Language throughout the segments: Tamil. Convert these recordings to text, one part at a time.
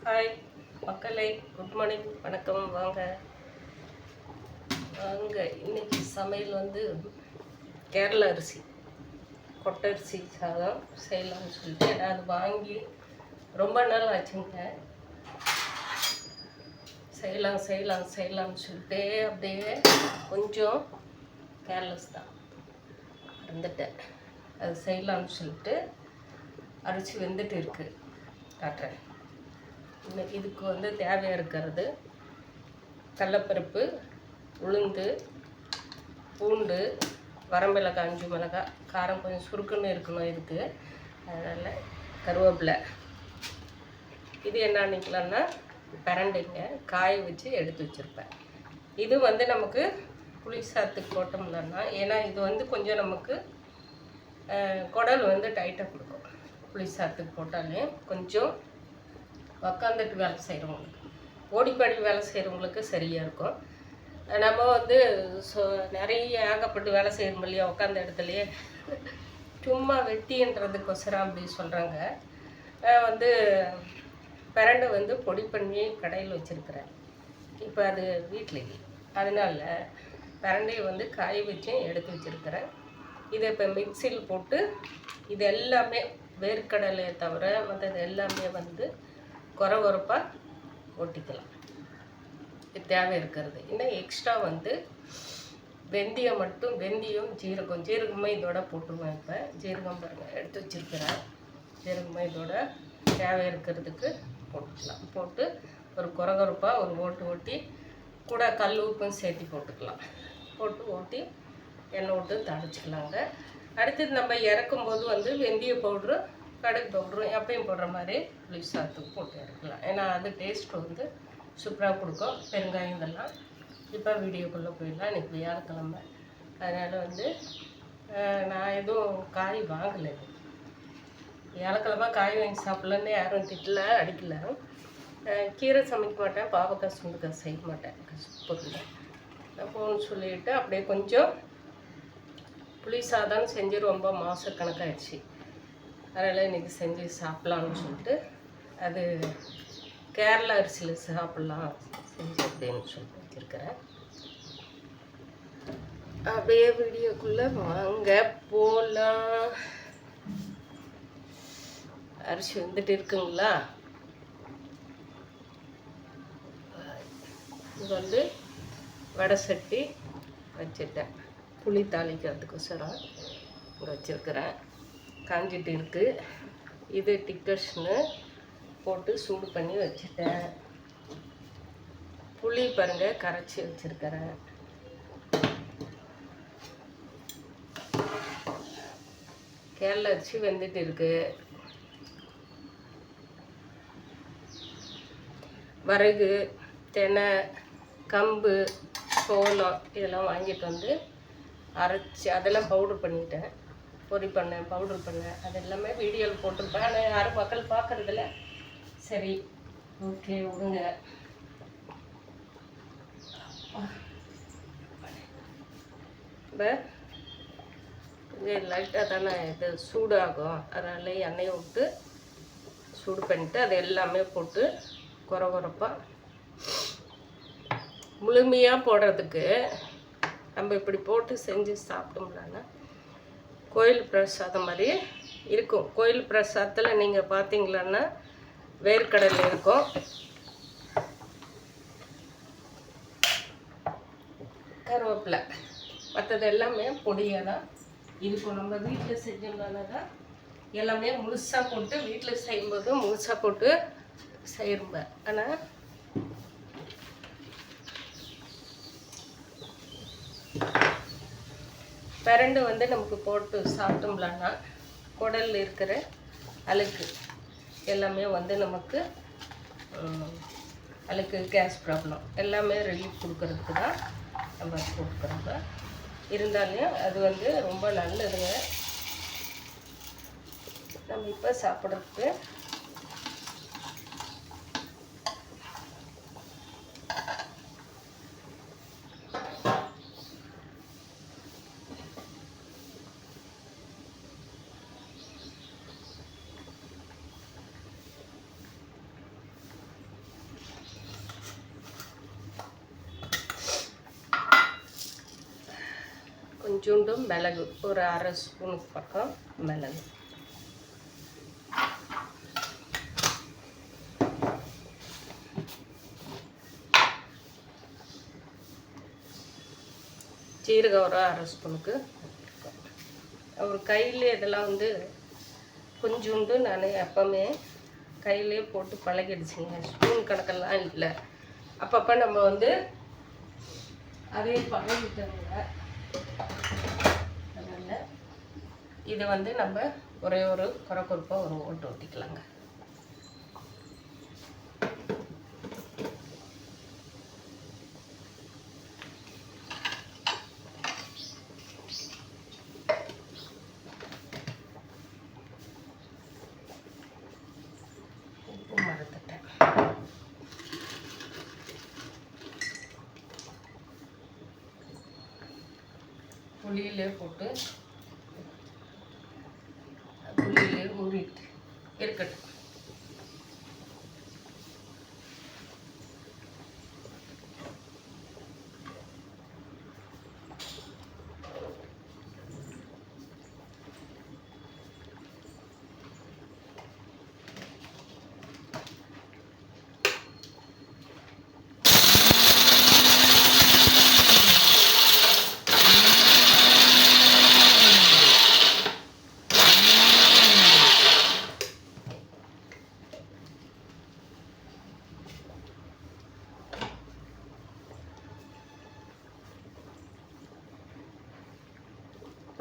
ஹாய் மக்களே, குட் மார்னிங், வணக்கம். வாங்க வாங்க. இன்னைக்கு சமையல் வந்து கேரளா அரிசி கொட்டரிசி சாதம் செய்யலாம்னு சொல்லிட்டு அது வாங்கி ரொம்ப நாள் ஆச்சுங்க. செய்யலாம்னு சொல்லிட்டு அப்படியே கொஞ்சம் கேர்லெஸ் தான் இருந்துட்டேன். அது செய்யலாம்னு சொல்லிட்டு அரிசி வெந்துட்டு இருக்கு, காட்டுறேன். இதுக்கு வந்து தேவையாக இருக்கிறது கடலப்பருப்பு, உளுந்து, பூண்டு, வரமிளகாய், 5 மிளகாய், காரம் கொஞ்சம் சுருக்குன்னு இருக்கணும் இதுக்கு. அதனால் கருவேப்பிலை. இது என்ன நினைக்கலான்னா பிரண்டைங்க காய வச்சு எடுத்து வச்சுருப்பேன். இது வந்து நமக்கு புளி சாத்துக்கு போட்டோம்னா, ஏன்னா இது வந்து கொஞ்சம் நமக்கு குடல் வந்து டைட்டாக கொடுக்கும். புளி சாத்துக்கு போட்டாலே கொஞ்சம் உக்காந்துட்டு வேலை செய்கிறவங்களுக்கு, ஓடிப்பாடி வேலை செய்கிறவங்களுக்கு சரியாக இருக்கும். நம்ம வந்து நிறைய ஏகப்பட்டு வேலை செய்யணும் இல்லையா, உட்காந்த இடத்துலையே சும்மா வெட்டின்றதுக்கொசரம் அப்படி சொல்கிறாங்க. வந்து பிரண்டை வந்து பொடி பண்ணி கடையில் வச்சுருக்கிறேன். இப்போ அது வீட்டில் இல்லை, அதனால் பிரண்டையை வந்து காய வச்சு எடுத்து வச்சுருக்கிறேன். இதை இப்போ மிக்சியில் போட்டு இது எல்லாமே வேர்க்கடலையை தவிர மற்றது எல்லாமே வந்து கொரகொரப்பாக ஒட்டிக்கலாம். இது தேவை இருக்கிறது. இன்னும் எக்ஸ்ட்ரா வந்து வெந்தயம், ஜீரகமே இதோட போட்டுருவேன். இப்போ ஜீரகம் பாருங்கள் எடுத்து வச்சுருக்கிறேன். ஜீரகமே இதோட தேவை இருக்கிறதுக்கு போட்டுக்கலாம். போட்டு ஒரு கொரகொரப்பாக ஒரு ஓட்டி கூட கல் உப்பும் சேர்த்து போட்டுக்கலாம். போட்டு ஓட்டி எண்ணெய் விட்டு தாளிச்சிக்கலாங்க. அடுத்தது நம்ம இறக்கும்போது வந்து வெந்தய பவுட்ரு, கடுகு பவுட்ரும் எப்பயும் போடுற மாதிரி புளி சாத்துக்கு போட்டு இறக்கலாம். ஏன்னா அது டேஸ்ட் வந்து சூப்பராக கொடுக்கும். பெருங்காயம் இதெல்லாம். இப்போ வீடியோக்குள்ளே போயிடலாம். இன்றைக்கி வியாழக்கிழமை, அதனால் வந்து நான் எதுவும் காய் வாங்கலை. வியாழக்கிழமை காய் வாங்கி சாப்பிட்லன்னு யாரும் திட்டல, அடிக்கலை. கீரை சமைக்க மாட்டேன், பாவக்காய் சுண்டுக்காய் செய்ய மாட்டேன் பொருள். அப்போன்னு சொல்லிவிட்டு அப்படியே கொஞ்சம் புளி சாதம் செஞ்சு ரொம்ப மாதக்கணக்காகிடுச்சு. அதனால் இன்றைக்கி செஞ்சு சாப்பிட்லான்னு சொல்லிட்டு அது கேரளா அரிசியில் சாப்பிட்லாம் செஞ்சு அப்படின்னு சொல்லிட்டு வச்சுருக்கிறேன். அப்படியே வீடியோக்குள்ளே வாங்க போகலாம். அரிசி வந்துட்டு இருக்குங்களா? இது வந்து வடை சட்டி வச்சுட்டேன், புளி தாளிக்கிறதுக்கோசரம் இங்கே வச்சுருக்கிறேன். காஞ்சிட்டு இருக்குது. இது டிக்கர்ஸ்னு போட்டு சூடு பண்ணி வச்சுட்டேன். புளி பாருங்கள் கரைச்சி வச்சுருக்கிறேன். கேரளா அரிசி வெந்துட்டு இருக்குது. வரகு, தெனை, கம்பு, சோளம் இதெல்லாம் வாங்கிட்டு வந்து அரைச்சி அதெல்லாம் பவுட்ரு பண்ணிட்டேன். பொடி பண்ணேன், பவுட்ரு பண்ணேன். அது எல்லாமே வீடியோவில் போட்டிருப்பேன். ஆனால் யாரும் மக்கள் பார்க்குறதில்ல. சரி, ஓகே, விடுங்க. இப்போ இது லைட்டாக தானே இது சூடாகும், அதனால் எண்ணெயை விட்டு சூடு பண்ணிவிட்டு அது எல்லாமே போட்டு கொரகொரப்பாக முழுமையாக போடுறதுக்கு நம்ம இப்படி போட்டு செஞ்சு சாப்பிட்டோம்னா கோயில் பிரசாதம் மாதிரி இருக்கும். கோயில் பிரசாதத்தில் நீங்கள் பார்த்தீங்களான்னா வேர்க்கடலை இருக்கும், கருவேப்பிலை, மற்றது எல்லாமே பொடியாக தான் இருக்கும். நம்ம வீட்டில் செஞ்சோம்னா தான் எல்லாமே முழுசாக போட்டு, வீட்டில் செய்யும்போது முழுசாக போட்டு செய்கிறோம். ஆனால் பிரண்டு வந்து நமக்கு போட்டு சாப்பிட்டோம்லான்னா குடலில் இருக்கிற அழுக்கு எல்லாமே வந்து நமக்கு அழுக்கு, கேஸ் ப்ராப்ளம் எல்லாமே ரிலீஃப் கொடுக்கறதுக்கு தான் நம்ம அது போட்டுக்கிறோங்க. இருந்தாலும் அது வந்து ரொம்ப நல்லதுங்க. நம்ம இப்போ சாப்பிட்றதுக்கு கொஞ்சோண்டு மிளகு, ஒரு அரை ஸ்பூனுக்கு பக்கம் மிளகு. சீரகம் ஒரு அரை ஸ்பூனுக்கு. ஒரு கையிலே இதெல்லாம் வந்து கொஞ்சோண்டு நான் எப்போவுமே கையிலே போட்டு பழகிடுச்சுங்க. ஸ்பூன் கணக்கெல்லாம் இல்லை. அப்பப்போ நம்ம வந்து அதே பழகிட்டோங்க. அதனால் இதை வந்து நம்ம ஒரே ஒரு குறைப்பாக ஒரு ஓட்டு ஓட்டிக்கலாங்க. புளியிலே போட்டு புளியிலே ஊறிட்டு இருக்கட்டும்.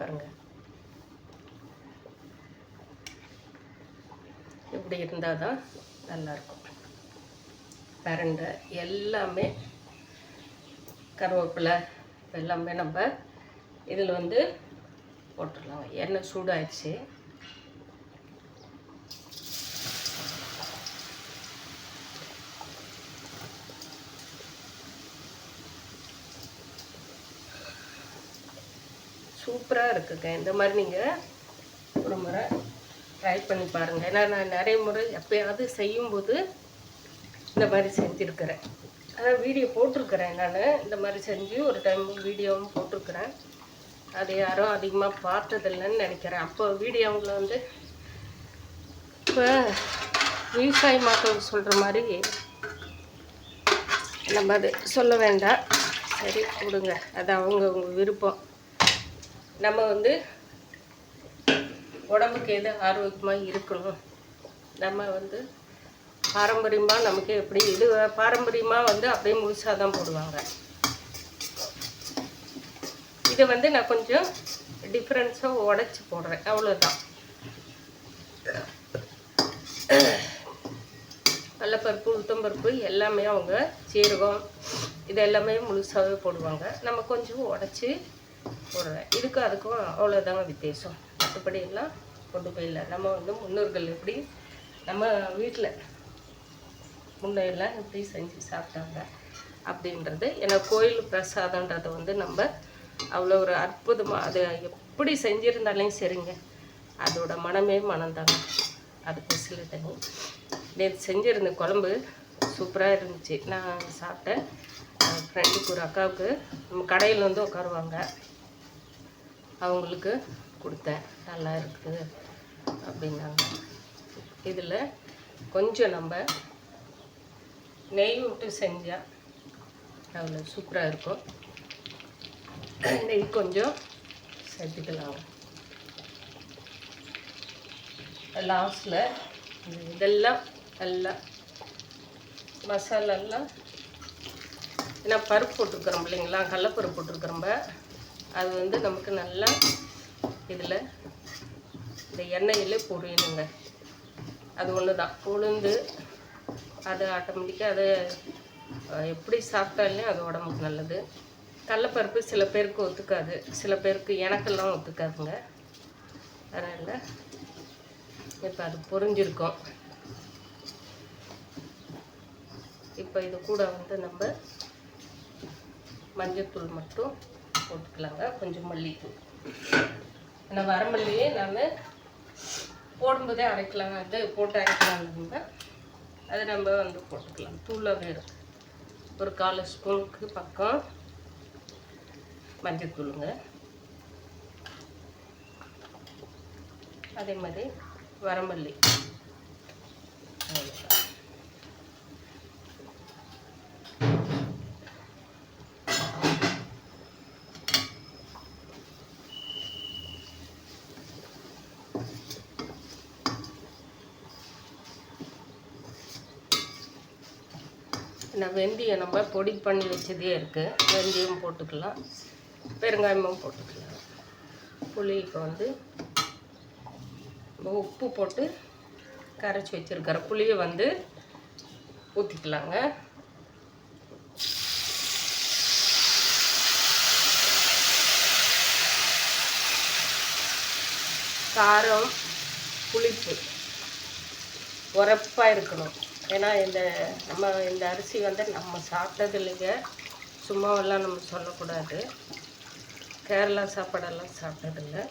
பாருங்க, இப்படி இருந்தால் தான் நல்லாயிருக்கும். பிரண்டை எல்லாமே கருவேப்பிலை எல்லாமே நம்ம இதில் வந்து போட்டுடலாம். எண்ணெய் சூடாயிடுச்சு. சூப்பராக இருக்குங்க. இந்த மாதிரி நீங்கள் ஒரு முறை ட்ரை பண்ணி பாருங்கள். ஏன்னா நான் நிறைய முறை எப்போயாவது செய்யும்போது இந்த மாதிரி செஞ்சுருக்கிறேன். அதான் வீடியோ போட்டிருக்கிறேன். நான் இந்த மாதிரி செஞ்சு ஒரு டைம் வீடியோவும் போட்டிருக்கிறேன். அது யாரும் அதிகமாக பார்த்ததில்லைன்னு நினைக்கிறேன். அப்போ வீடியோவில் வந்து இப்போ விவசாய மக்கள் சொல்கிற மாதிரி நம்ம அது சொல்ல வேண்டாம். சரி கொடுங்க, அது அவங்க விருப்பம். நம்ம வந்து உடம்புக்கு எது ஆரோக்கியமாக இருக்கணும், நம்ம வந்து பாரம்பரியமாக நமக்கு எப்படி இது பாரம்பரியமாக வந்து அப்படியே முழுசாக தான் போடுவாங்க. இதை வந்து நான் கொஞ்சம் டிஃப்ரென்ஸாக உடச்சி போடுறேன், அவ்வளோதான். கடலைப்பருப்பு, உளுத்தம்பருப்பு எல்லாமே அவங்க சீரகம் இது எல்லாமே முழுசாகவே போடுவாங்க. நம்ம கொஞ்சம் உடச்சி போடுறேன். இதுக்கும் அதுக்கும் அவ்வளோதாங்க வித்தியாசம். மற்றபடி எல்லாம் கொண்டு போயிடல. நம்ம வந்து முன்னோர்கள் எப்படி நம்ம வீட்டில் முன்னையெல்லாம் எப்படி செஞ்சு சாப்பிட்டாங்க அப்படின்றது. ஏன்னா கோயில் பிரசாதன்றதை வந்து நம்ம அவ்வளோ ஒரு அற்புதமாக அது எப்படி செஞ்சுருந்தாலையும் சரிங்க, அதோட மனமே மனம்தாங்க. அதுக்கு சில தண்ணி நேற்று செஞ்சுருந்த குழம்பு சூப்பராக இருந்துச்சு. நான் சாப்பிட்டேன். ஃப்ரெண்டுக்கு ஒரு அக்காவுக்கு நம்ம கடையில் வந்து உட்காருவாங்க, அவங்களுக்கு கொடுத்தேன். நல்லா இருக்குது அப்படின்னாங்க. இதில் கொஞ்சம் நம்ம நெய் விட்டு செஞ்சால் அவ்வளோ சூப்பராக இருக்கும். நெய் கொஞ்சம் சேர்த்துக்கலாங்க. லாஸ்டில் இதெல்லாம் எல்லாம் மசாலாலாம் ஏன்னா பருப்பு போட்டிருக்கிறோம் இல்லைங்களா, கடலைப்பருப்பு போட்டிருக்கிறோம்ப, அது வந்து நமக்கு நல்லா இதில் இந்த எண்ணெயிலே பொரியணுங்க. அது ஒன்று தான். உளுந்து அது ஆட்டோமேட்டிக்காக அது எப்படி சாப்பிட்டாலே அது உடம்புக்கு நல்லது. கடலைப்பருப்பு சில பேருக்கு ஒத்துக்காது, சில பேருக்கு எனக்கெல்லாம் ஒத்துக்காதுங்க. அதனால் இப்போ அது பொரிஞ்சிருக்கும். இப்போ இது கூட வந்து நம்ம மஞ்சத்தூள் மட்டும் போட்டுக்கலாங்க, கொஞ்சம் மல்லித்தூள். ஏன்னா வரமல்லியே நான் போடும்போதே அரைக்கலாம், அது போட்டு அரைக்கலாங்க. அது நம்ம வந்து போட்டுக்கலாம். தூளை வேறு ஒரு 1/4 ஸ்பூனுக்கு பக்கம் மஞ்சத்தூளுங்க. அதே மாதிரி வரமல்லி. அவ்வளோதான். வெந்தயம் நம்ம பொடி பண்ணி வச்சதே இருக்குது. வெந்தயம் போட்டுக்கலாம், பெருங்காயமும் போட்டுக்கலாம். புளி இப்போ வந்து உப்பு போட்டு கரைச்சி வச்சுருக்கிற புளியை வந்து ஊற்றிக்கலாங்க. காரம் புளிப்பு உரப்பாக இருக்கணும். ஏன்னா இந்த அரிசி வந்து நம்ம சாப்பிட்டது இல்லைங்க, சும்மாவெல்லாம் நம்ம சொல்லக்கூடாது. கேரளா சாப்பாடெல்லாம் சாப்பிட்டதில்லை.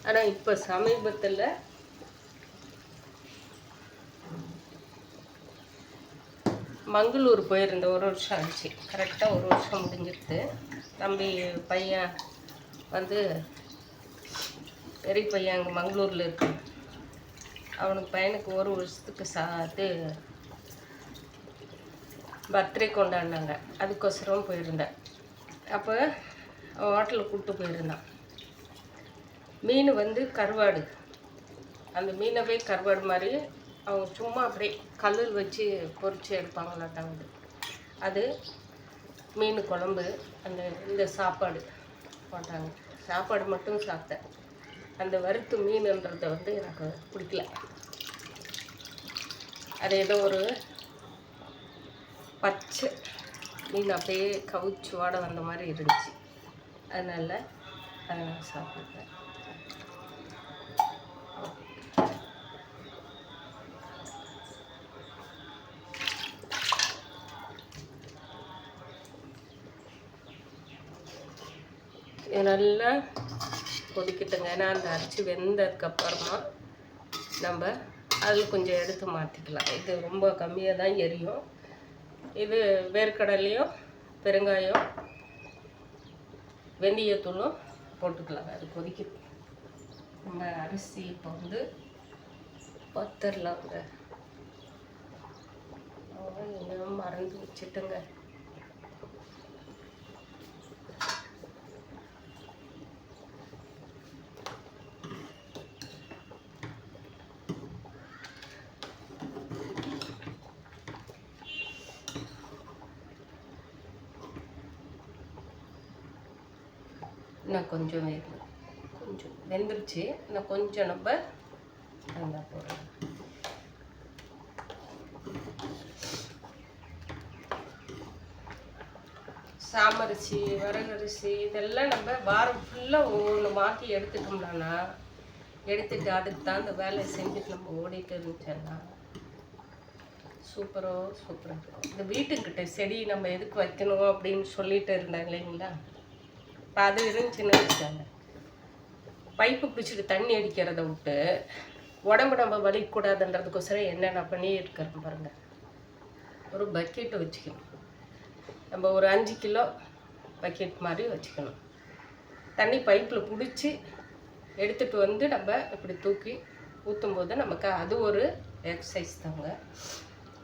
ஆனால் இப்போ சமீபத்தில் மங்களூர் போயிருந்த 1 வருஷம் ஆச்சு. கரெக்டாக 1 வருஷம் முடிஞ்சிருது. தம்பி பையன் வந்து பெரிய பையன் அங்கே மங்களூரில் இருக்கு. பையனுக்கு 1 வருஷத்துக்கு பர்த்டே கொண்டாடினாங்க. அதுக்கோசரம் போயிருந்தேன். அப்போ ஹோட்டலுக்கு கூப்பிட்டு போயிருந்தான். மீன் வந்து கருவாடு, அந்த மீனவே கருவாடு மாதிரி அவங்க சும்மா அப்படியே கல்லில் வச்சு பொரிச்சு எடுப்பாங்களாட்டாங்க. அது மீன் குழம்பு, இந்த சாப்பாடு போட்டாங்க. சாப்பாடு மட்டும் சாப்பிட்டேன். அந்த வறுத்து மீனுன்றதை வந்து எனக்கு பிடிக்கல. அது ஏதோ ஒரு பச்சை மீன் அப்படியே கவுச்சு வாடை வந்த மாதிரி இருந்துச்சு. அதனால் அதை நான் சாப்பிட்டேன். நல்லா கொதிக்கிட்டுங்க. ஏன்னா அந்த அரிசி வெந்ததுக்கப்புறமா நம்ம அதில் கொஞ்சம் எடுத்து மாற்றிக்கலாம். இது ரொம்ப கம்மியாக தான் எரியும். இது வேர்க்கடலையும் பெருங்காயம் வெந்தயத்தூளும் போட்டுக்கலாம். அது கொதிக்கும். நம்ம அரிசி இப்போ வந்து பத்தரலாங்க. இன்னும் மறந்து வச்சுட்டுங்க. இன்னும் கொஞ்சம் வெந்துருச்சு. இன்னும் கொஞ்சம் நம்ம நல்லா போடலாம். சாமரிசி, வரகரிசி இதெல்லாம் நம்ம வாரம் ஃபுல்லாக ஒவ்வொன்று மாற்றி எடுத்துட்டோம்னா, எடுத்துட்டு அதுக்கு தான் அந்த வேலையை செஞ்சுட்டு நம்ம ஓடிட்டு இருந்துச்சோன்னா சூப்பராக இருக்கும். இந்த வீட்டுக்கிட்ட செடி நம்ம எதுக்கு வைக்கணும் அப்படின்னு சொல்லிட்டு இருந்தேன் இல்லைங்களா? இப்போ அது இருந்துச்சுன்னு வச்சுக்காங்க. பைப்பு பிடிச்சிட்டு தண்ணி அடிக்கிறத விட்டு உடம்பு நம்ம வலிக்கூடாதுன்றதுக்கோசரம் என்னென்ன பண்ணி இருக்கிறோம் பாருங்கள். ஒரு பக்கெட்டு வச்சுக்கணும். நம்ம ஒரு 5 கிலோ பக்கெட் மாதிரி வச்சுக்கணும். தண்ணி பைப்பில் பிடிச்சி எடுத்துகிட்டு வந்து நம்ம இப்படி தூக்கி ஊற்றும்போது நமக்கு அது ஒரு எக்ஸசைஸ் தாங்க.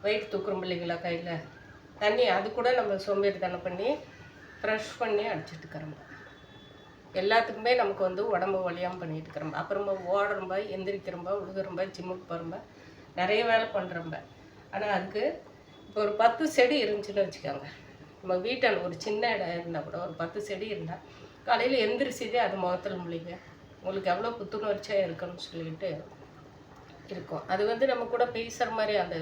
வெயிட் தூக்குறோம் இல்லைங்களா கையில், தண்ணி அது கூட நம்ம சோம்பேறி தானே பண்ணி ப்ரெஷ் பண்ணி அடிச்சுட்டுக்கிறோம். எல்லாத்துக்குமே நமக்கு வந்து உடம்பு வலியாமல் பண்ணிட்டு இருக்கிறோம். அப்புறமா ஓடுறம்ப, எந்திரிக்கிறம்ப, உழுகுறம்ப, ஜிம்முக்கு போகிறம்ப, நிறைய வேலை பண்ணுறம்ப. ஆனால் அதுக்கு இப்போ ஒரு 10 செடி இருந்துச்சுன்னு வச்சுக்கோங்க. நம்ம வீட்டில் ஒரு சின்ன இடம் இருந்தால் கூட ஒரு 10 செடி இருந்தால் காலையில் எந்திரிச்சதே அது முகத்தில் முழிங்க. உங்களுக்கு எவ்வளோ புத்துணர்ச்சியாக இருக்குன்னு சொல்லிட்டு இருக்கும். அது வந்து நம்ம கூட பேசுகிற மாதிரி அந்த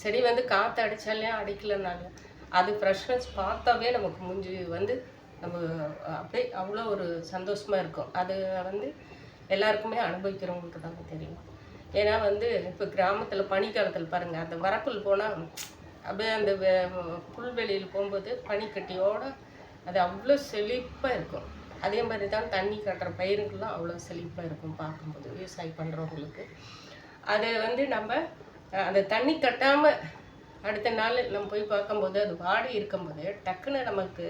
செடி வந்து காற்று அடித்தாலே அடிக்கலைனாலும் அது ஃப்ரெஷ்னஸ் பார்த்தாவே நமக்கு மூஞ்சி வந்து நம்ம அப்படியே அவ்வளோ ஒரு சந்தோஷமாக இருக்கும். அது வந்து எல்லாருக்குமே அனுபவிக்கிறவங்களுக்கு தாங்க தெரியும். ஏன்னா வந்து இப்போ கிராமத்தில் பனிக்காலத்தில் பாருங்கள், அந்த வரப்புல் போனால் அப்படியே அந்த புல்வெளியில் போகும்போது பனிக்கட்டியோடு அது அவ்வளோ செழிப்பாக இருக்கும். அதே மாதிரி தான் தண்ணி கட்டுற பயிருக்கெல்லாம் அவ்வளோ செழிப்பாக இருக்கும் பார்க்கும்போது, விவசாயம் பண்ணுறவங்களுக்கு. அதை வந்து நம்ம அந்த தண்ணி கட்டாமல் அடுத்த நாள் நம்ம போய் பார்க்கும்போது அது வாடி இருக்கும்போது டக்குன்னு நமக்கு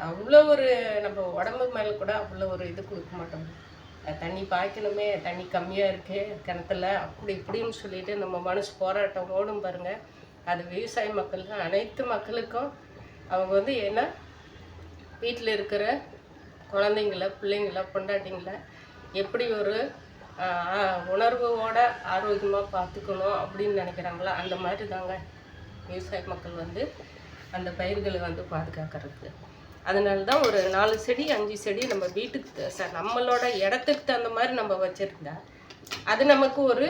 அவ்வளோ ஒரு நம்ம உடம்பு மேலே கூட அவ்வளோ ஒரு இது கொடுக்க மாட்டோம். தண்ணி பாய்க்கணுமே, தண்ணி கம்மியாக இருக்குது கிணத்துல, அப்படி இப்படின்னு சொல்லிட்டு நம்ம மனசு போராட்டம் ஓடும் பாருங்கள். அது விவசாய மக்களுக்கு, அனைத்து மக்களுக்கும் அவங்க வந்து ஏன்னா வீட்டில் இருக்கிற குழந்தைங்கள, பிள்ளைங்கள, பொண்டாட்டிங்கள எப்படி ஒரு உணர்வோட ஆரோக்கியமாக பார்த்துக்கணும் அப்படின்னு நினைக்கிறாங்களோ அந்த மாதிரி தாங்க விவசாய மக்கள் வந்து அந்த பயிர்களை வந்து பாதுகாக்கிறதுக்கு. அதனால தான் ஒரு 4 செடி 5 செடி நம்ம வீட்டுக்கு நம்மளோட இடத்துக்கு தகுந்த மாதிரி நம்ம வச்சுருந்தா அது நமக்கு ஒரு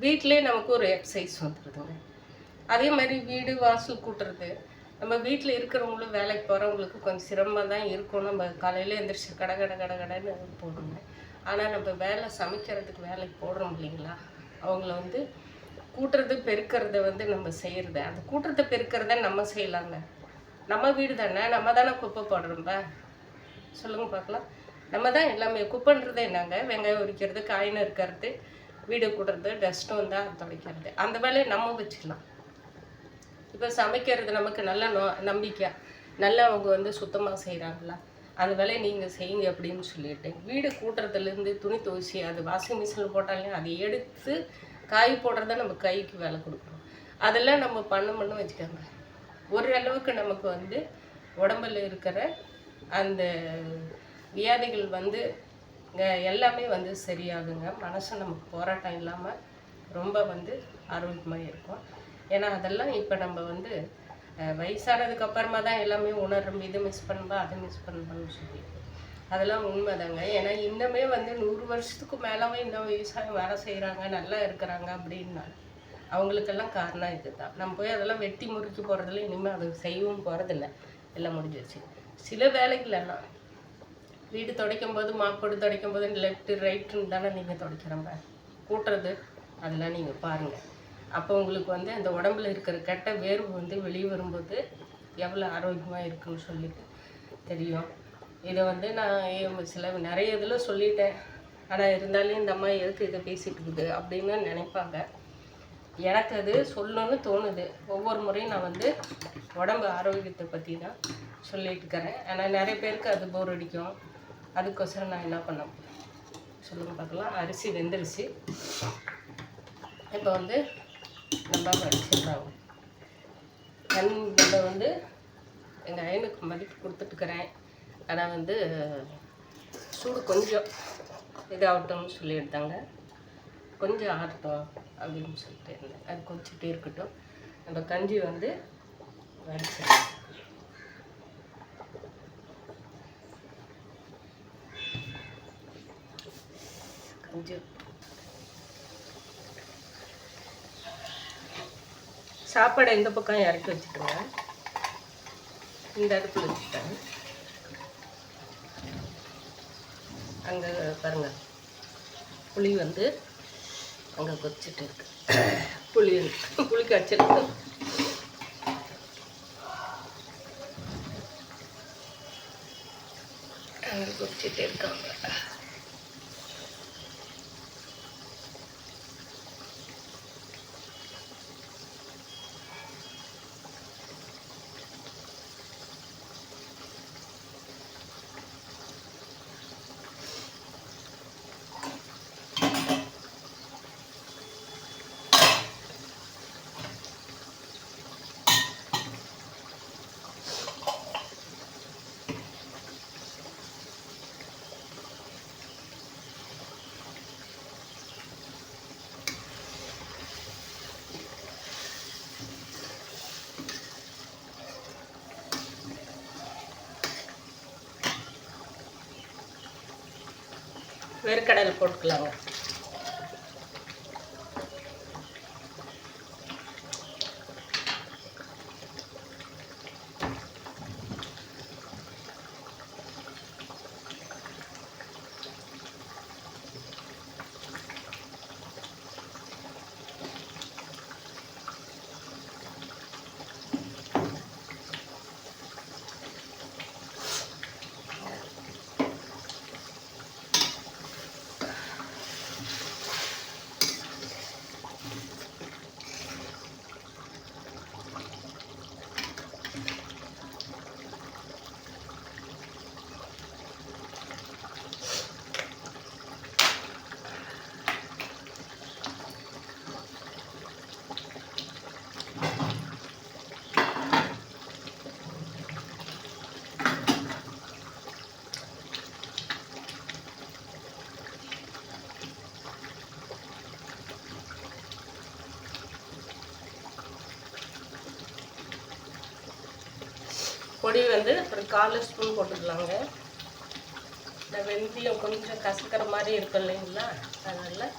வீட்டிலே நமக்கு ஒரு எக்ஸசைஸ் வந்துடுதுங்க. அதே மாதிரி வீடு வாசல் கூட்டுறது, நம்ம வீட்டில் இருக்கிறவங்களும் வேலைக்கு போகிறவங்களுக்கு கொஞ்சம் சிரமமாக தான் இருக்கும். நம்ம காலையில் எழுந்திரிச்சு கடைன்னு போடுங்க. ஆனால் நம்ம வேலை சமைக்கிறதுக்கு வேலைக்கு போடுறோம் இல்லைங்களா, அவங்கள வந்து கூட்டுறது பெருக்கிறத வந்து நம்ம செய்கிறது. அந்த கூட்டுறதை பெருக்கிறத நம்ம செய்யலாங்க. நம்ம வீடு தானே, நம்ம தானே குப்பை போடுறோம்ப, சொல்லுங்கள் பார்க்கலாம். நம்ம தான் எல்லாமே குப்பைன்றது என்னங்க, வெங்காயம் உரிக்கிறது, காய் நறுக்கிறது, வீடு கூட்டுறது, டஸ்ட்டு வந்தால் துடைக்கிறது, அந்த வேலையை நம்ம வச்சுக்கலாம். இப்போ சமைக்கிறது நமக்கு நல்ல நம்பிக்கை, நல்லா அவங்க வந்து சுத்தமாக செய்கிறாங்களா, அந்த வேலையை நீங்கள் செய்யுங்க அப்படின்னு சொல்லிட்டு வீடு கூட்டுறதுலேருந்து துணி துவைச்சி அது வாஷிங் மிஷினில் போட்டாலே அதை எடுத்து காய் போடுறத நம்ம கைக்கு வேலை கொடுக்கணும். அதெல்லாம் நம்ம பண்ண வச்சுக்கோங்க. ஓரளவுக்கு நமக்கு வந்து உடம்பில் இருக்கிற அந்த வியாதிகள் வந்து எல்லாமே வந்து சரியாகுங்க. மனசு நமக்கு போராட்டம் இல்லாமல் ரொம்ப வந்து ஆரோக்கியமாக இருக்கும். ஏன்னா அதெல்லாம் இப்போ நம்ம வந்து வயசானதுக்கு அப்புறமா தான் எல்லாமே உணர்றோம். இதை மிஸ் பண்ணும்பா, அதை மிஸ் பண்ணுப்பான்னு சொல்லி அதெல்லாம் உண்மைதாங்க. ஏன்னா இன்னமே வந்து 100 வருஷத்துக்கு மேலாவே இன்னும் விவசாயம் வேலை செய்கிறாங்க, நல்லா இருக்கிறாங்க அப்படின்னா அவங்களுக்கெல்லாம் காரணம் இது தான். நம்ம போய் அதெல்லாம் வெட்டி முறுக்கி போகிறதில்ல, இனிமேல் அது செய்யவும் போகிறதில்ல, எல்லாம் முடிஞ்சிருச்சு. சில வேலைகளெல்லாம் வீடு துடைக்கும் போது, மாப்போடு துடைக்கும் போது லெஃப்ட்டு ரைட்டுன்னு தானே நீங்கள் துடைக்கிறோம்ப, கூட்டுறது அதெல்லாம் நீங்கள் பாருங்கள். அப்போ உங்களுக்கு வந்து அந்த உடம்புல இருக்கிற கெட்ட வேர்வு வந்து வெளியே வரும்போது எவ்வளோ ஆரோக்கியமாக இருக்குன்னு சொல்லிட்டு தெரியும். இதை வந்து நான் நிறைய இதில் சொல்லிட்டேன். ஆனால் இருந்தாலும் இந்த அம்மா எதுக்கு இதை பேசிகிட்டு இருக்குது அப்படின்னு நினைப்பாங்க. எனக்கு அது சொல்லணும்னு தோணுது. ஒவ்வொரு முறையும் நான் வந்து உடம்பு ஆரோக்கியத்தை பற்றி தான் சொல்லிட்டு இருக்கிறேன். ஆனால் நிறைய பேருக்கு அது போர் அடிக்கும். அதுக்கோசரம் நான் என்ன பண்ண சொல்லுங்க பார்க்கலாம். அரிசி வெந்துருச்சு. இப்போ வந்து நம்ம வடிச்சிடலாம். நம்ம வந்து எங்கள் அயனுக்கு மதிப்பு கொடுத்துட்டுருக்கிறேன். ஆனால் வந்து சூடு கொஞ்சம் இதாகட்டும்னு சொல்லி எடுத்தாங்க. கொஞ்சம் ஆறட்டும் அப்படின்னு சொல்லிட்டு இருந்தேன். அது கொஞ்சிட்டே இருக்கட்டும். நம்ம கஞ்சி வந்து வடிச்சிடலாம். கஞ்சி சாப்பாடை இந்த பக்கம் இறக்கி வச்சுட்டுங்க. இந்த அடுப்பில் வச்சுட்டேன். அங்கே பாருங்கள், புளி வந்து அங்கே கொதிச்சுட்டு இருக்கு. புளி காய்ச்சலுக்கு அங்கே கொதிச்சுட்டு இருக்காங்க. வேர்க்கடலை போட்டுக்கலாங்க. பொடி வந்து ஒரு 1/4 ஸ்பூன் போட்டுக்கலாங்க. இந்த வெந்தயம் கொஞ்சம் கசக்கிற மாதிரி இருக்கும் இல்லைங்களா, அதனால்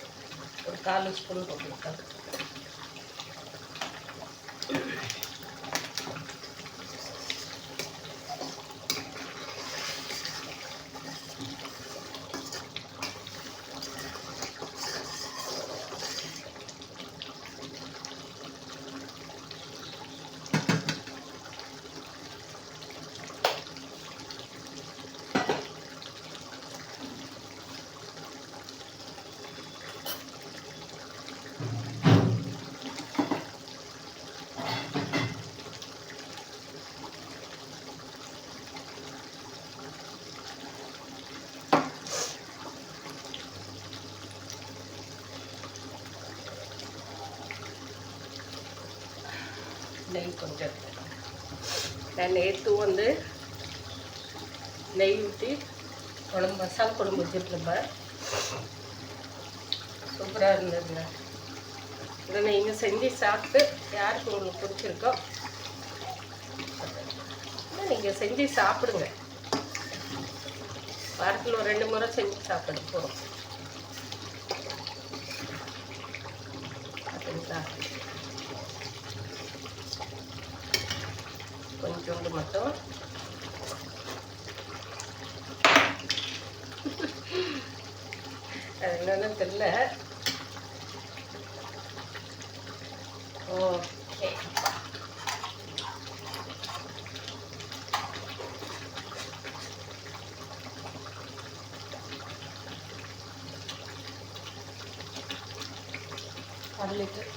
ஒரு 1/4 ஸ்பூன் போட்டுருக்காங்க. நெய் கொஞ்சம் நான் நேற்று வந்து நெய் ஊற்றி மசாலா குழம்பு வச்சுருக்கேன்ப்பா, சூப்பராக இருந்ததுங்க. இதை நீங்கள் செஞ்சு சாப்பிட்டு யாருக்கு உங்களுக்கு பிடிச்சிருக்கோ நீங்கள் செஞ்சு சாப்பிடுங்க. வாரத்தில் ஒரு 2 முறை செஞ்சு சாப்பிடுங்க போதும். அப்படிங்களா, கொஞ்சோண்டு மட்டும் அது என்னன்னு தெரியல. ஓகே, அரை லிட்டர்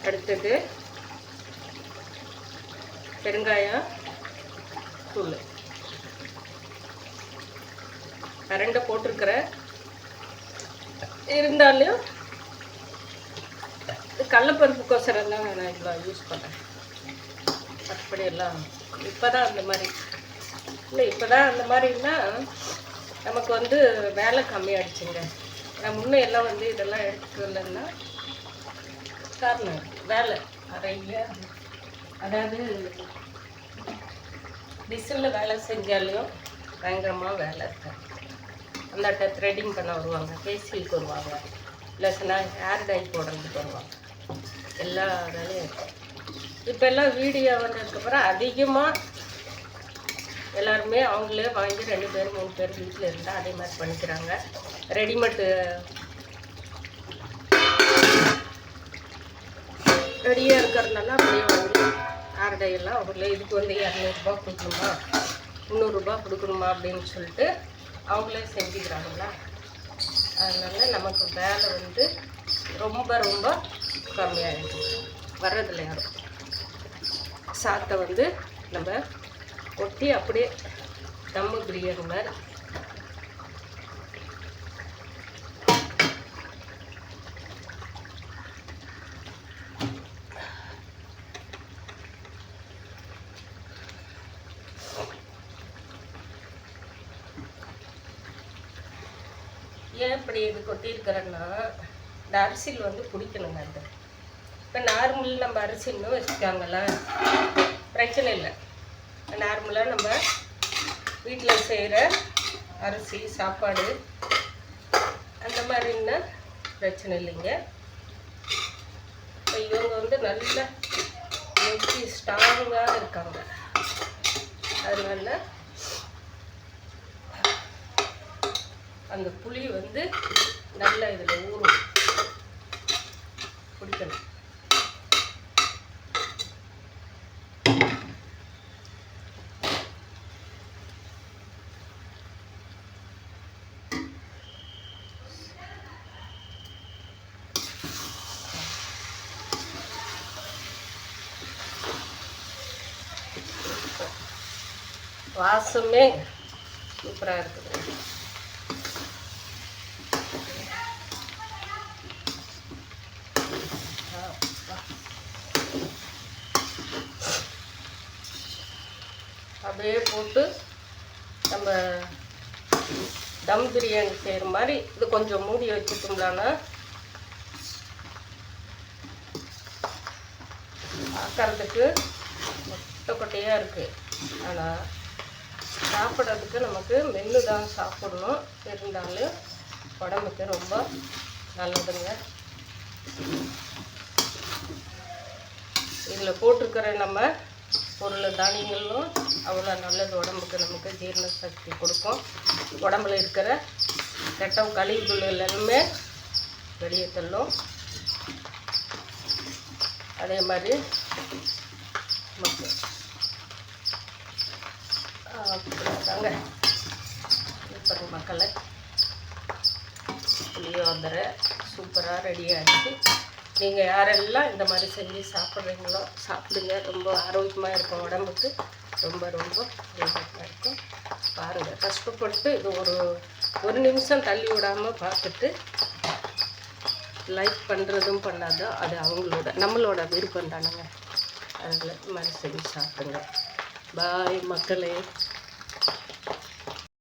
அடுத்தது பெருங்காயம் தூள் 2 போட்டிருக்கிறேன். இருந்தாலும் கடலைப்பருப்புக்கோசரம் தான் நான் இவ்வளோ யூஸ் பண்ணேன். மற்றபடி எல்லாம் இப்போ தான் அந்த மாதிரி இல்லை, இப்போ தான் அந்த மாதிரின்னா நமக்கு வந்து வேலை கம்மியாகிடுச்சுங்க. நான் முன்னே எல்லாம் வந்து இதெல்லாம் எடுத்துகிட்டு வரலன்னா காரணம் வேலை நிறைய, அதாவது டிசலில் வேலை செஞ்சாலையும் பயங்கரமாக வேலை இருக்கும். அந்த த்ரெட்டிங் பண்ண வருவாங்க, ஃபேஷியலுக்கு வருவாங்க, இல்லைன்னா ஹேர் டை போடுறதுக்கு வருவாங்க, எல்லா வேலையும் இருக்கும். இப்போ எல்லாம் வீடியோ வந்ததுக்கப்புறம் அதிகமாக எல்லாருமே அவங்களே வாங்கி 2 பேர் 3 பேர் வீட்டில் இருந்தால் அதே மாதிரி பண்ணிக்கிறாங்க. ரெடிமேடு ரெடியாக இருக்கிறதுனால அப்படியே வந்து ஹேர் டை எல்லாம் அவங்களே இதுக்கு வந்து 200 ரூபா கொடுக்கணுமா 300 ரூபா கொடுக்கணுமா அப்படின்னு சொல்லிட்டு அவங்களே செஞ்சுக்கிறாங்களா. அதனால் நமக்கு வேலை வந்து ரொம்ப ரொம்ப கம்மியாகிடுது, வர்றதில்லை யாரும். சாத்தை வந்து நம்ம ஒட்டி அப்படியே தம்மு பிரியாணி மாதிரி ஏன் இப்படி இது கொட்டியிருக்கிறேன்னா, இந்த அரிசியில் வந்து பிடிக்கணுங்க. அது இப்போ நார்மல் நம்ம அரிசின்னு வச்சுக்காங்களேன், பிரச்சனை இல்லை. நார்மலாக நம்ம வீட்டில் செய்கிற அரிசி சாப்பாடு அந்த மாதிரின்னா பிரச்சனை இல்லைங்க. இப்போ இவங்க வந்து நல்லா எப்படி ஸ்ட்ராங்காக இருக்காங்க, அதனால அந்த புளி வந்து நல்லா இதில் ஊறும் பிடிக்கணும். வாசமே சூப்பராக இருக்குது. அப்படியே போட்டு நம்ம தம் பிரியாணி செய்கிற மாதிரி இது கொஞ்சம் மூடி வச்சுட்டோம்லான்னா பார்க்கறதுக்கு மொட்டை கொட்டையாக இருக்குது. ஆனால் சாப்பிட்றதுக்கு நமக்கு மென்று தான் சாப்பிடணும். இருந்தாலும் உடம்புக்கு ரொம்ப நல்லதுங்க. இதில் போட்டிருக்கிற நம்ம பொருள் தானியங்களும் அவ்வளோ நல்லது. உடம்புக்கு நமக்கு ஜீரண சக்தி கொடுக்கும். உடம்புல இருக்கிற கெட்ட கழிவுகள் எல்லாமே வெளியே தள்ளும். அதே மாதிரி தாங்க சூப்பர் மக்களை புளியோதரை சூப்பராக ரெடி ஆகிடுச்சு. நீங்கள் யாரெல்லாம் இந்த மாதிரி செஞ்சு சாப்பிட்றீங்களோ சாப்பிடுங்க. ரொம்ப ஆரோக்கியமாக இருக்கும். உடம்புக்கு ரொம்ப ரொம்ப ஆரோக்கியமாக இருக்கும். பாருங்கள், கஷ்டப்பட்டு இது ஒரு நிமிஷம் தள்ளி விடாமல் பார்த்துட்டு லைக் பண்ணுறதும் பண்ணாதோ அது நம்மளோட விருப்பம் தானுங்க. அதில் மாதிரி செஞ்சு சாப்பிடுங்க. பாய் மக்களே.